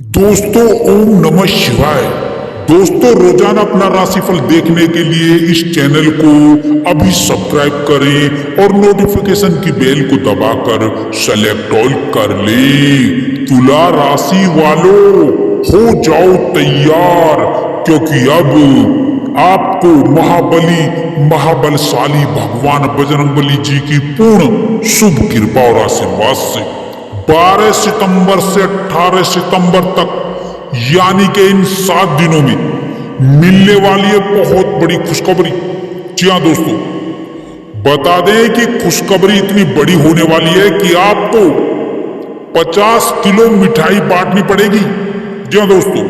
दोस्तों ओम नमः शिवाय। दोस्तों रोजाना अपना राशिफल देखने के लिए इस चैनल को अभी सब्सक्राइब करें और नोटिफिकेशन की बेल को दबाकर सेलेक्ट ऑल कर लें। तुला राशि वालों हो जाओ तैयार, क्योंकि अब आपको महाबलशाली भगवान बजरंगबली जी की पूर्ण शुभ कृपा और आशीर्वाद से 12 सितंबर से 18 सितंबर तक यानी कि इन 7 दिनों में मिलने वाली है बहुत बड़ी खुशखबरी। जी हाँ दोस्तों, बता दें कि खुशखबरी इतनी बड़ी होने वाली है कि आपको 50 किलो मिठाई बांटनी पड़ेगी। जी हाँ दोस्तों,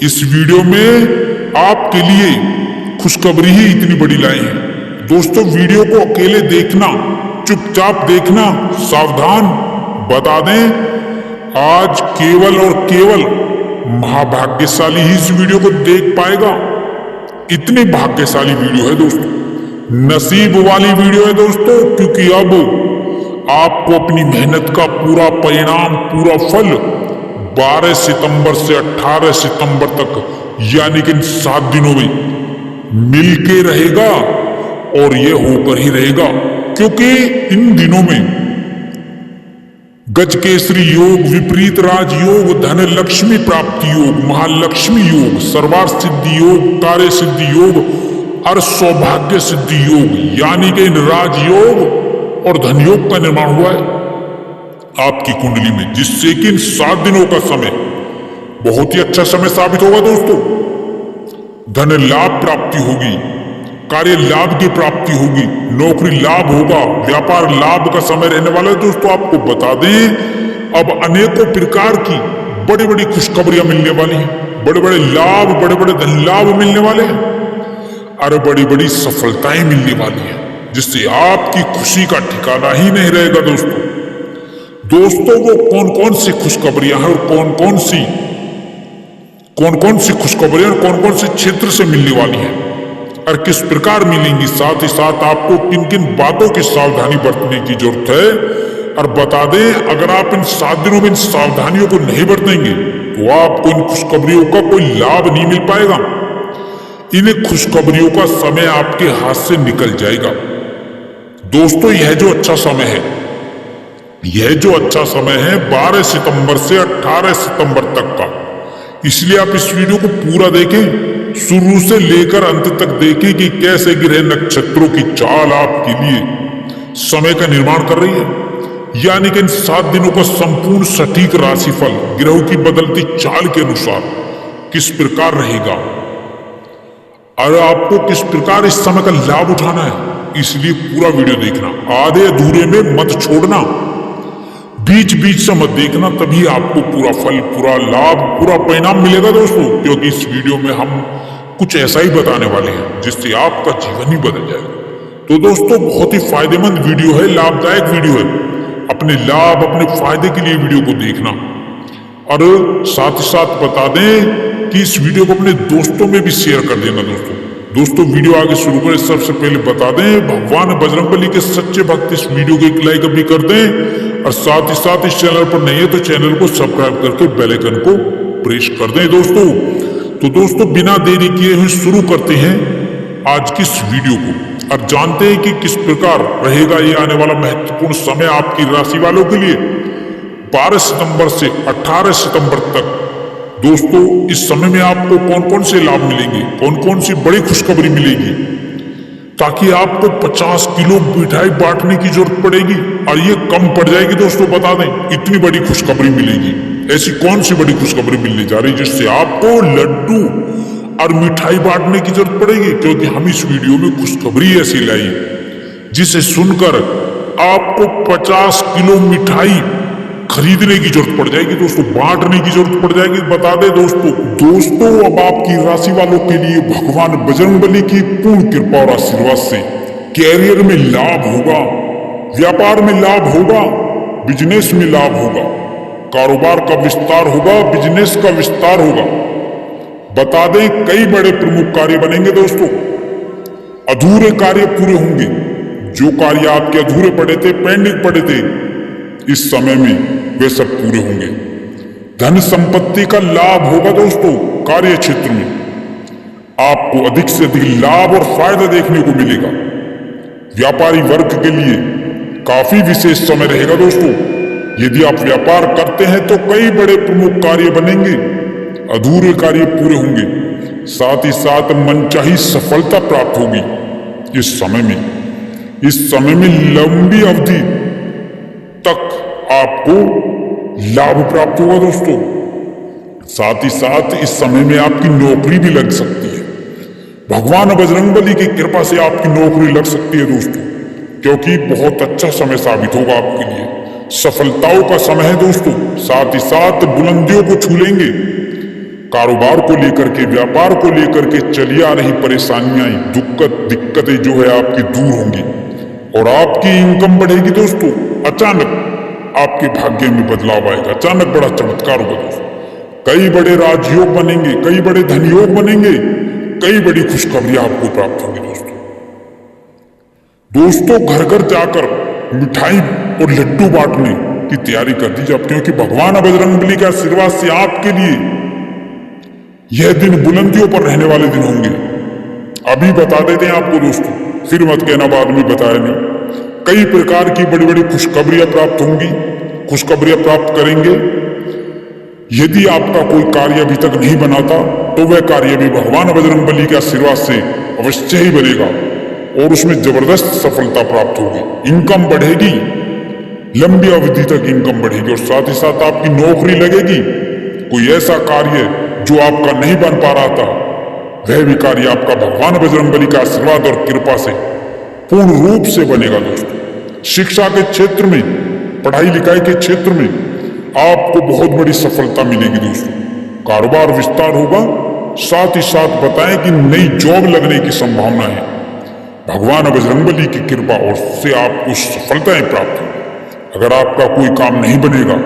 इस वीडियो में आपके लिए खुशखबरी ही इतनी बड़ी लाई है। दोस्तों वीडियो को अकेले देखना, चुपचाप देखना, सावधान। बता दें आज केवल और केवल महाभाग्यशाली ही इस वीडियो को देख पाएगा। इतनी भाग्यशाली वीडियो है दोस्तों, नसीब वाली वीडियो है दोस्तों, क्योंकि अब आपको अपनी मेहनत का पूरा परिणाम, पूरा फल 12 सितंबर से 18 सितंबर तक यानी कि इन 7 दिनों में मिलके रहेगा और ये होकर ही रहेगा। क्योंकि इन दिनों में गजकेसरी योग, विपरीत राज योग, धन लक्ष्मी प्राप्ति योग, महालक्ष्मी योग, सर्वार्थ सिद्धि योग, कार्य सिद्धि योग और सौभाग्य सिद्धि योग यानी कि इन राजयोग और धन योग का निर्माण हुआ है आपकी कुंडली में, जिससे कि इन 7 दिनों का समय बहुत ही अच्छा समय साबित होगा दोस्तों। धन लाभ प्राप्ति होगी, कार्य लाभ की प्राप्ति होगी, नौकरी लाभ होगा, व्यापार लाभ का समय रहने वाला है दोस्तों। आपको बता दें अब अनेकों प्रकार की बड़ी बड़ी खुशखबरियां मिलने वाली हैं, बड़े बड़े लाभ, बड़े बड़े धन लाभ मिलने वाले हैं और बड़ी बड़ी सफलताएं मिलने वाली हैं, जिससे आपकी खुशी का ठिकाना ही नहीं रहेगा दोस्तों। दोस्तों वो कौन कौन सी खुशखबरियां हैं और कौन कौन सी खुशखबरियां कौन कौन से क्षेत्र से मिलने वाली हैं और किस प्रकार मिलेंगी, साथ ही साथ आपको किन किन बातों की सावधानी बरतने की जरूरत है। और बता दें अगर आप इन 7 दिनों में इन सावधानियों को नहीं बरतेंगे तो आपको इन खुशखबरियों का कोई लाभ नहीं मिल पाएगा। इन खुशखबरियों का समय आपके हाथ से निकल जाएगा दोस्तों। यह जो अच्छा समय है, यह जो अच्छा समय है 12 सितंबर से 18 सितंबर तक का, इसलिए आप इस वीडियो को पूरा देखें, शुरू से लेकर अंत तक देखें कि कैसे ग्रह नक्षत्रों की चाल आपके लिए समय का निर्माण कर रही है। यानी कि इन 7 दिनों का संपूर्ण सटीक राशिफल ग्रहों की बदलती चाल के अनुसार किस प्रकार रहेगा और आपको किस प्रकार इस समय का लाभ उठाना है, इसलिए पूरा वीडियो देखना, आधे अधूरे में मत छोड़ना, बीच बीच से मत देखना, तभी आपको पूरा फल, पूरा लाभ, पूरा परिणाम मिलेगा दोस्तों। क्योंकि इस वीडियो में हम कुछ ऐसा ही बताने वाले हैं जिससे आपका जीवन ही बदल जाएगा। तो दोस्तों बहुत ही फायदेमंद वीडियो है, लाभदायक वीडियो है। अपने लाभ, अपने फायदे के लिए वीडियो को देखना और साथ ही साथ बता दें कि इस वीडियो को अपने दोस्तों में भी शेयर कर देना दोस्तों। वीडियो आगे शुरू करें सबसे पहले बता दें भगवान बजरंगबली के सच्चे भक्त इस वीडियो को एक लाइक अभी कर दें और साथ ही साथ इस चैनल पर नहीं है तो चैनल को सब्सक्राइब करके बेल आइकन को प्रेस कर दें दोस्तों। तो दोस्तों बिना देरी किए हुए शुरू करते हैं आज की इस वीडियो को और जानते हैं कि किस प्रकार रहेगा ये आने वाला महत्वपूर्ण समय आपकी राशि वालों के लिए 12 सितंबर से 18 सितंबर तक। दोस्तों इस समय में आपको कौन कौन से लाभ मिलेंगे, कौन कौन सी बड़ी खुशखबरी मिलेगी, ताकि आपको 50 किलो मिठाई बांटने की जरूरत पड़ेगी और ये कम पड़ जाएगी दोस्तों। बता दें इतनी बड़ी खुशखबरी मिलेगी। ऐसी कौन सी बड़ी खुशखबरी मिलने जा रही है जिससे आपको लड्डू और मिठाई बांटने की जरूरत पड़ेगी, क्योंकि हम इस वीडियो में खुशखबरी ऐसी लाई जिसे सुनकर आपको 50 किलो मिठाई खरीदने की जरूरत पड़ जाएगी दोस्तों, बांटने की जरूरत पड़ जाएगी। बता दें दोस्तों अब आपकी राशि वालों के लिए भगवान बजरंगबली की पूर्ण कृपा और आशीर्वाद से कैरियर में लाभ होगा, व्यापार में लाभ होगा, बिजनेस में लाभ होगा, कारोबार का विस्तार होगा, बिजनेस का विस्तार होगा। बता दें कई बड़े प्रमुख कार्य बनेंगे दोस्तों, अधूरे कार्य पूरे होंगे। जो कार्य आपके अधूरे पड़े थे, पेंडिंग पड़े थे, इस समय में वे सब पूरे होंगे। धन संपत्ति का लाभ होगा दोस्तों। कार्य क्षेत्र में आपको अधिक से अधिक लाभ और फायदा देखने को मिलेगा। व्यापारी वर्ग के लिए काफी विशेष समय रहेगा दोस्तों। यदि आप व्यापार करते हैं तो कई बड़े प्रमुख कार्य बनेंगे, अधूरे कार्य पूरे होंगे, साथ ही साथ मनचाही सफलता प्राप्त होगी। इस समय में लंबी अवधि तक आपको लाभ प्राप्त होगा दोस्तों। साथ ही साथ इस समय में आपकी नौकरी भी लग सकती है। भगवान बजरंगबली की कृपा से आपकी नौकरी लग सकती है दोस्तों, क्योंकि बहुत अच्छा समय साबित होगा आपके लिए। सफलताओं का समय है दोस्तों। साथ ही साथ बुलंदियों को छू लेंगे। कारोबार को लेकर के, व्यापार को लेकर के चली आ रही परेशानियां, दिक्कतें जो है आपकी दूर होंगी और आपकी इनकम बढ़ेगी दोस्तों। अचानक आपके भाग्य में बदलाव आएगा, अचानक बड़ा चमत्कार होगा दोस्तों। कई बड़े राजयोग बनेंगे, कई बड़े धनयोग बनेंगे, कई बड़ी खुशखबरियां आपको प्राप्त होंगी दोस्तों। घर घर जाकर मिठाई और लड्डू बांटने की तैयारी कर दीजिए आप, क्योंकि भगवान बजरंगबली के आशीर्वाद से आपके लिए यह दिन बुलंदियों पर रहने वाले दिन होंगे। अभी बता देते हैं आपको दोस्तों, फिर मत कहना बाद में बताया नहीं। कई प्रकार की बड़ी बड़ी खुशखबरियां प्राप्त होंगी, खुशखबरियां प्राप्त करेंगे। यदि आपका कोई कार्य अभी तक नहीं बनाता तो वह कार्य भी भगवान बजरंगबली के आशीर्वाद से अवश्य ही बनेगा और उसमें जबरदस्त सफलता प्राप्त होगी। इनकम बढ़ेगी, लंबी अवधि तक इनकम बढ़ेगी और साथ ही साथ आपकी नौकरी लगेगी। कोई ऐसा कार्य जो आपका नहीं बन पा रहा था, वह भी कार्य आपका भगवान बजरंगबली का आशीर्वाद और कृपा से पूर्ण रूप से बनेगा दोस्तों। शिक्षा के क्षेत्र में, पढ़ाई लिखाई के क्षेत्र में आपको बहुत बड़ी सफलता मिलेगी दोस्तों। कारोबार विस्तार होगा। साथ ही साथ बताएं कि नई जॉब लगने की संभावना है। भगवान बजरंगबली की कृपा और से आपको सफलताएं प्राप्त होंगी। अगर आपका कोई काम नहीं बनेगा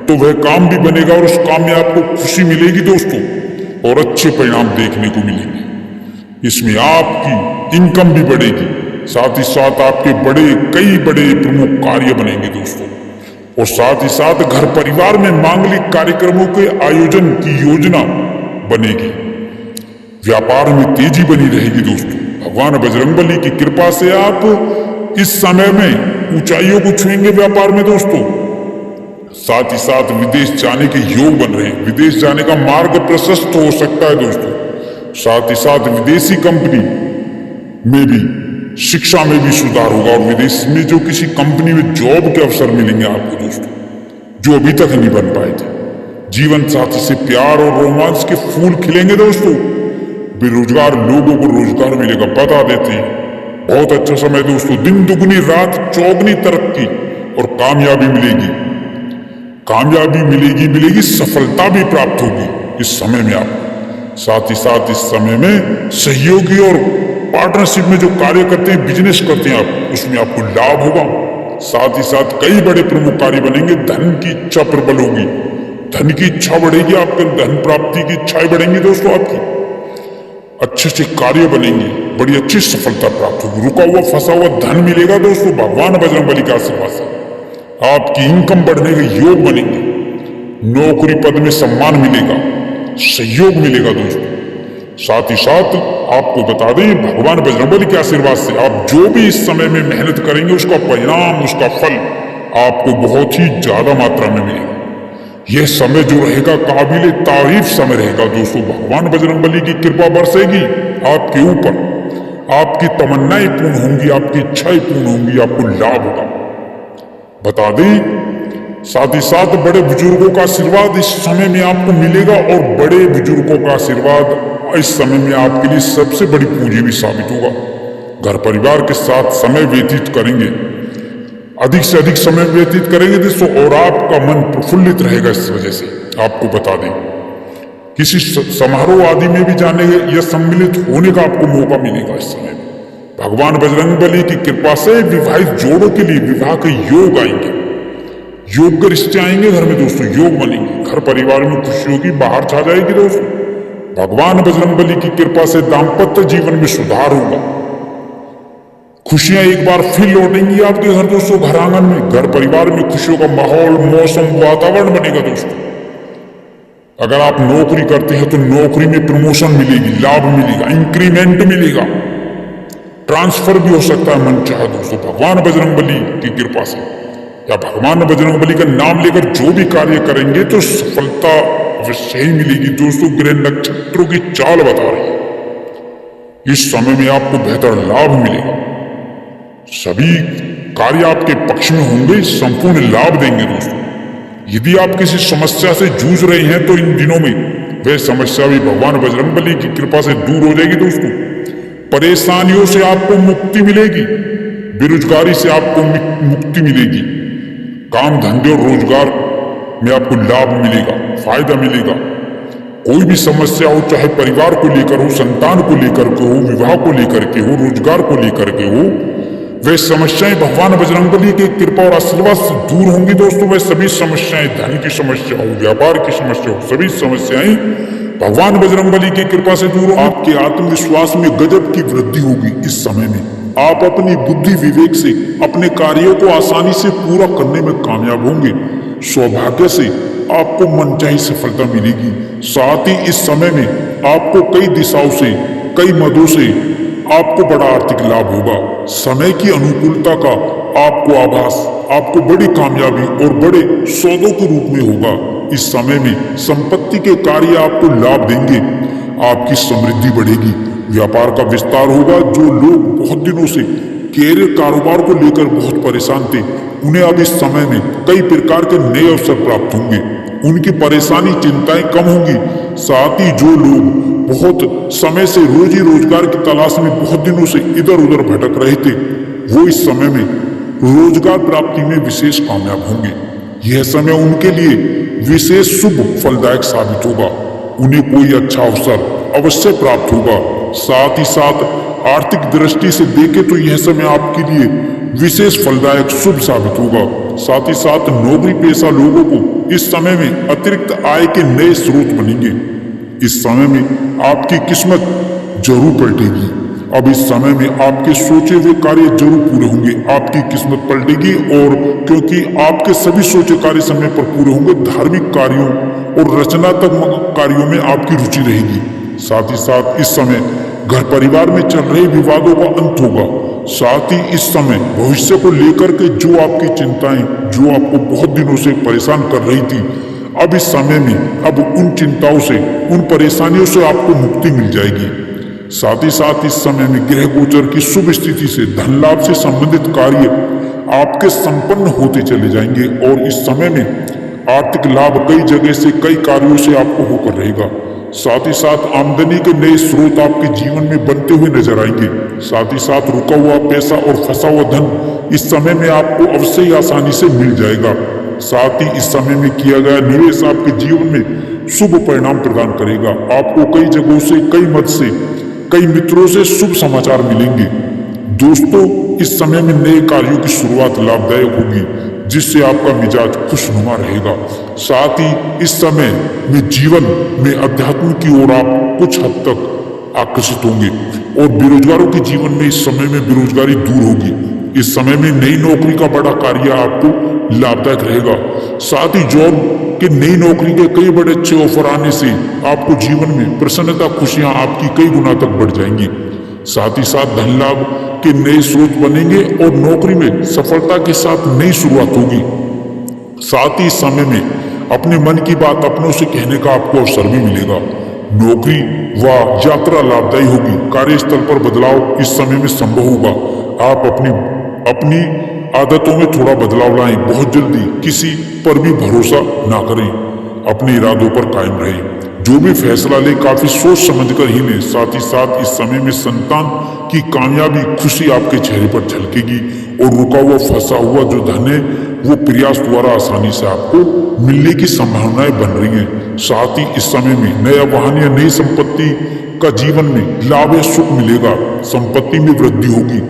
तो वह काम भी बनेगा और उस काम में आपको खुशी मिलेगी दोस्तों और अच्छे परिणाम देखने को मिलेंगे। इसमें आपकी इनकम भी बढ़ेगी, साथ ही साथ आपके कई बड़े प्रमुख कार्य बनेंगे दोस्तों। और साथ ही साथ घर परिवार में मांगलिक कार्यक्रमों के आयोजन की योजना बनेगी। व्यापार में तेजी बनी रहेगी दोस्तों। भगवान बजरंगबली की कृपा से आप इस समय में ऊंचाइयों को छुएंगे व्यापार में दोस्तों। साथ ही साथ विदेश जाने के योग बन रहे हैं। विदेश जाने का मार्ग प्रशस्त हो सकता है दोस्तों। साथ ही साथ विदेशी कंपनी में भी, शिक्षा में भी सुधार होगा और विदेश में जो किसी कंपनी में जॉब के अवसर मिलेंगे आपको दोस्तों, जो अभी तक नहीं बन पाए थे। जीवन साथी से प्यार और रोमांस के फूल खिलेंगे दोस्तों। बेरोजगार लोगों को रोजगार मिलेगा। बता देते हैं, बहुत अच्छा समय दोस्तों। दिन दुगनी रात चौगनी तरक्की और कामयाबी मिलेगी। कामयाबी मिलेगी, सफलता भी प्राप्त होगी इस समय में आपको। साथ ही साथ इस समय में सहयोगी और पार्टनरशिप में जो कार्य करते हैं, बिजनेस करते हैं आप, उसमें आपको लाभ होगा। साथ ही साथ कई बड़े प्रमुख कार्य बनेंगे। धन की इच्छा प्रबल होगी, धन की इच्छा बढ़ेगी, आपके धन प्राप्ति की इच्छाएं बढ़ेंगी दोस्तों। आपकी अच्छे से कार्य बनेंगे, बड़ी अच्छी सफलता प्राप्त होगी। रुका हुआ फंसा हुआ धन मिलेगा दोस्तों भगवान बजरंगबली के आशीर्वाद से। आपकी इनकम बढ़ने के योग बनेंगे। नौकरी पद में सम्मान मिलेगा, सहयोग मिलेगा दोस्तों। साथ ही साथ आपको बता दें, भगवान बजरंगबली के आशीर्वाद से आप जो भी इस समय में मेहनत करेंगे, उसका परिणाम, उसका फल आपको बहुत ही ज्यादा मात्रा में मिलेगा। यह समय जो रहेगा काबिले तारीफ समय रहेगा दोस्तों। भगवान बजरंगबली की कृपा बरसेगी आपके ऊपर। आपकी तमन्नाएं पूर्ण होंगी, आपकी इच्छाएं पूर्ण होंगी, आपको लाभ होगा। बता दें, साथ ही साथ बड़े बुजुर्गों का आशीर्वाद इस समय में आपको मिलेगा और बड़े बुजुर्गों का आशीर्वाद इस समय में आपके लिए सबसे बड़ी पूंजी भी साबित होगा। घर परिवार के साथ समय व्यतीत करेंगे, अधिक से अधिक समय व्यतीत करेंगे दोस्तों और आपका मन प्रफुल्लित रहेगा। इस वजह से आपको बता दें, किसी समारोह आदि में भी जाने या सम्मिलित होने का आपको मौका मिलेगा इस समय में। भगवान बजरंगबली की कृपा से विवाहित जोड़ों के लिए विवाह के योग आएंगे, योग्य रिश्ते आएंगे घर में दोस्तों, योग बनेंगे। घर परिवार में खुशी होगी, बाहर छा जाएगी दोस्तों। भगवान बजरंगबली की कृपा से दाम्पत्य जीवन में सुधार होगा। खुशियां एक बार फिर लौटेंगी आपके घर दोस्तों। घर आंगन में, घर परिवार में खुशियों का माहौल, मौसम, वातावरण बनेगा दोस्तों। अगर आप नौकरी करते हैं तो नौकरी में प्रमोशन मिलेगी, लाभ मिलेगा, इंक्रीमेंट मिलेगा, ट्रांसफर भी हो सकता है मन चाहे दोस्तों, भगवान बजरंगबली की कृपा से या भगवान बजरंगबली का नाम लेकर जो भी कार्य करेंगे तो सफलता अवश्य ही मिलेगी। दोस्तों ग्रह नक्षत्रों की चाल बता रही है इस समय में आपको बेहतर लाभ मिलेगा, सभी कार्य आपके पक्ष में होंगे, संपूर्ण लाभ देंगे। दोस्तों यदि आप किसी समस्या से जूझ रहे हैं तो इन दिनों में वह समस्या भी भगवान बजरंगबली की कृपा से दूर हो जाएगी। दोस्तों परेशानियों से आपको मुक्ति मिलेगी, बेरोजगारी से आपको मुक्ति मिलेगी, काम धंधे और रोजगार में आपको लाभ मिलेगा, फायदा मिलेगा। कोई भी समस्या हो, चाहे परिवार को लेकर हो, संतान को लेकर के हो, विवाह को लेकर के हो, रोजगार को लेकर के हो, वे समस्याएं भगवान बजरंगबली की कृपा और आशीर्वाद से दूर होंगी। दोस्तों वे सभी समस्याएं, धन की समस्या हो, व्यापार की समस्या हो, सभी समस्याएं भगवान बजरंगबली की कृपा से दूर हो। आपके आत्मविश्वास में गजब की वृद्धि होगी इस समय में। आप अपनी बुद्धि विवेक से अपने कार्यों को आसानी से पूरा करने में कामयाब होंगे। सौभाग्य से आपको मनचाही सफलता मिलेगी। साथ ही इस समय में आपको कई दिशाओं से, कई मदों से आपको बड़ा आर्थिक लाभ होगा। समय की अनुकूलता का आपको आभास आपको बड़ी कामयाबी और बड़े सौदों के रूप में होगा। इस समय में संपत्ति के कार्य आपको लाभ देंगे, आपकी समृद्धि बढ़ेगी, व्यापार का विस्तार होगा। जो लोग बहुत दिनों से कैरियर कारोबार को लेकर बहुत परेशान थे, उन्हें अब इस समय में कई प्रकार के नए अवसर प्राप्त होंगे, उनकी परेशानी चिंताएं कम होंगी। साथ ही जो लोग बहुत समय से रोजी रोजगार की तलाश में बहुत दिनों से इधर उधर भटक रहे थे, वो इस समय में रोजगार प्राप्ति में विशेष कामयाब होंगे। यह समय उनके लिए विशेष शुभ फलदायक साबित होगा, उन्हें कोई अच्छा अवसर अवश्य प्राप्त होगा। साथ ही साथ आर्थिक दृष्टि से देखें तो यह समय आपके लिए विशेष फलदायक शुभ साबित होगा। साथ ही साथ नौकरी पेशा लोगों को इस समय में अतिरिक्त आय के नए स्रोत बनेंगे। इस समय में आपकी किस्मत जरूर पलटेगी। अब इस समय में आपके सोचे हुए कार्य जरूर पूरे होंगे, आपकी किस्मत पलटेगी। और क्योंकि आपके सभी सोचे कार्य समय पर पूरे होंगे, धार्मिक कार्यों और रचनात्मक कार्यों में आपकी रुचि रहेगी। साथ ही साथ इस समय घर परिवार में चल रहे विवादों का अंत होगा। साथ ही इस समय भविष्य को लेकर के जो आपकी चिंताएं, जो आपको बहुत दिनों से परेशान कर रही थी, अब इस समय में अब उन चिंताओं से, उन परेशानियों से आपको मुक्ति मिल जाएगी। साथ ही साथ इस समय में ग्रह गोचर की शुभ स्थिति से धन लाभ से संबंधित कार्य आपके संपन्न होते चले जाएंगे। और इस समय में आर्थिक लाभ कई जगह से, कई कार्यों से आपको होकर रहेगा। साथ ही साथ आमदनी के नए स्रोत आपके जीवन में बनते हुए नजर आएंगे। साथ ही साथ रुका हुआ पैसा और फंसा हुआ धन इस समय में आपको अवश्य ही आसानी से मिल जाएगा। साथ ही इस समय में किया गया निवेश आपके जीवन में शुभ परिणाम प्रदान करेगा। आपको कई जगहों से, कई मत से, कई मित्रों से शुभ समाचार मिलेंगे। दोस्तों इस समय में नए कार्यों की शुरुआत लाभदायक होगी, जिससे आपका मिजाज खुशनुमा रहेगा। साथ ही इस समय में जीवन में अध्यात्म की ओर आप कुछ हद तक आकर्षित होंगे। और बेरोजगारों के जीवन में इस समय में बेरोजगारी दूर होगी। इस समय में नई नौकरी का बड़ा कार्य आपको लाभदायक रहेगा। साथ ही जॉब के नई नौकरी के कई बड़े अच्छे ऑफर आने से आपको जीवन में प्रसन्नता, खुशियां आपकी कई गुना तक बढ़ जाएंगी। साथ ही साथ धन लाभ के नए स्रोत बनेंगे और नौकरी में सफलता के साथ नई शुरुआत होगी। साथ ही इस समय में अपने मन की बात अपनों से कहने का आपको अवसर भी मिलेगा। नौकरी व यात्रा लाभदायी होगी। कार्यस्थल पर बदलाव इस समय में संभव होगा। आप अपनी आदतों में थोड़ा बदलाव लाएं। बहुत जल्दी किसी पर भी भरोसा ना करें, अपने इरादों पर कायम रहें। जो भी फैसला ले काफी सोच समझकर ही लें। साथ ही साथ इस समय में संतान की कामयाबी, खुशी आपके चेहरे पर झलकेगी। और रुका हुआ, फंसा हुआ जो धन है वो प्रयास द्वारा आसानी से आपको मिलने की संभावनाएं बन रही हैं। साथ ही इस समय में नया वाहन या नई संपत्ति का जीवन में लाभ या सुख मिलेगा। संपत्ति में वृद्धि होगी।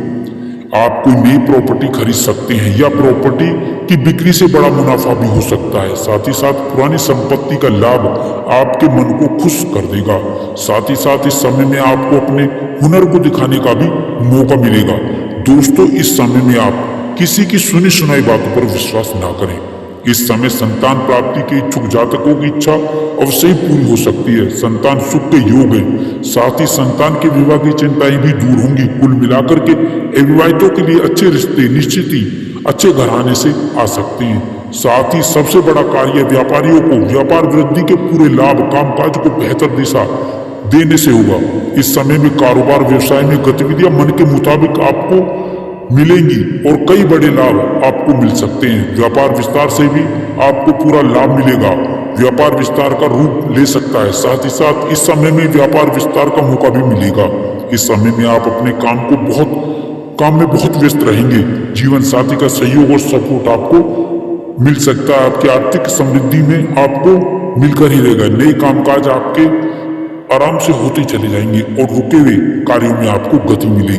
आप कोई नई प्रॉपर्टी खरीद सकते हैं या प्रॉपर्टी की बिक्री से बड़ा मुनाफा भी हो सकता है। साथ ही साथ पुरानी संपत्ति का लाभ आपके मन को खुश कर देगा। साथ ही साथ इस समय में आपको अपने हुनर को दिखाने का भी मौका मिलेगा। दोस्तों इस समय में आप किसी की सुनी सुनाई बातों पर विश्वास ना करें। इस समय संतान प्राप्ति के इच्छुक जातकों की इच्छा अवश्य ही पूरी हो सकती है। संतान सुख के योग है। साथ ही संतान के विवाह की चिंताएं भी दूर होंगी। कुल मिलाकर के अविवाहितों के लिए अच्छे रिश्ते निश्चित ही अच्छे घराने से आ सकते हैं। साथ ही सबसे बड़ा कार्य व्यापारियों को व्यापार वृद्धि के पूरे लाभ कामकाज को बेहतर दिशा देने से होगा। इस समय में कारोबार व्यवसाय में गतिविधियां मन के मुताबिक आपको मिलेंगी और कई बड़े लाभ आपको मिल सकते हैं। व्यापार विस्तार से भी आपको पूरा लाभ मिलेगा। व्यापार विस्तार का रूप ले सकता है। साथ ही साथ इस समय में व्यापार विस्तार का मौका भी मिलेगा। इस समय में आप अपने काम में बहुत व्यस्त रहेंगे। जीवन साथी का सहयोग और सपोर्ट आपको मिल सकता है। आपकी आर्थिक समृद्धि में आपको मिलकर ही रहेगा। नए कामकाज आपके आराम से होते चले जाएंगे और रुके हुए कार्यों में आपको गति मिलेगी।